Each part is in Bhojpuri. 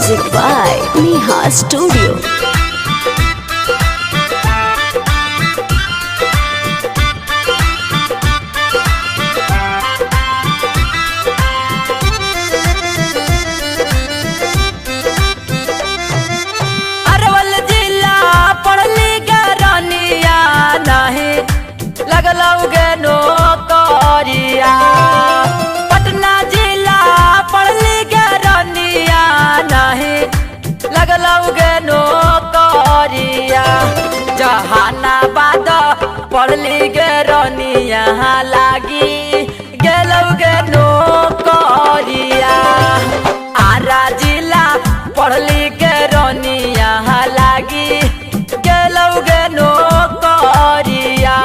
Music by Neha Studio. Arwal जिला पढ़ली गरनिया नहीं लगलौगे नौकरिया। पटना जिला पढ़ली गरनिया नहीं लगलौगे नौकरिया। जहानाबाद पढ़ली गरनिया लागी गेलौगे नौकरिया। आरा जिला पढ़ली गरनिया लागी गेलौगे नौकरिया।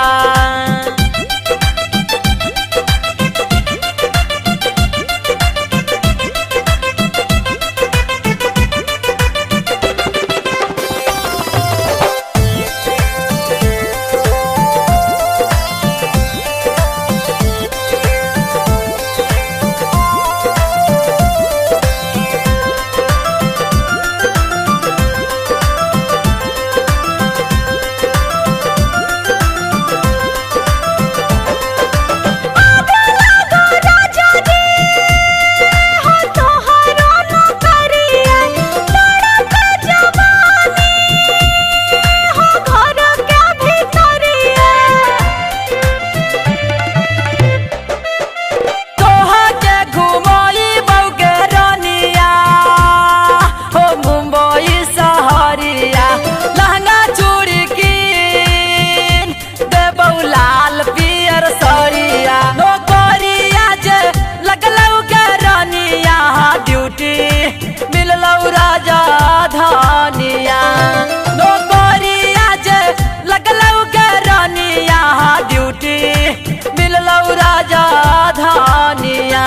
राजा धानिया नौकरिया जे लगलौ गरनिया ड्यूटी मिललौ राजा धानिया।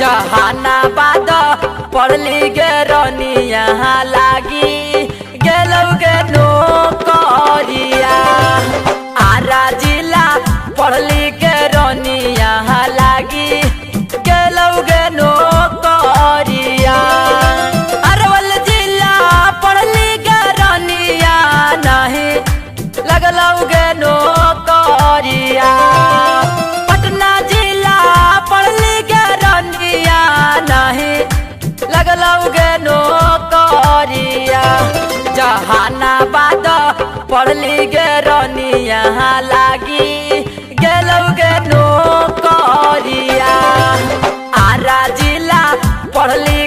जहानाबाद पढ़ली गरनिया लागी गेलौगे नौकरिया। आरा जिला पढ़ली गरनिया लागी गेलौगे नौकरिया। अरवल जिला पढ़ली गरनिया नहीं लगलौगे नौकरिया। पटना जिला पढ़ली गरनिया नहीं लगलौगे नौकरिया। जहानाबाद पढ़ली गरनिया लागी गेलौगे नौकरिया। आरा जिला पढ़ली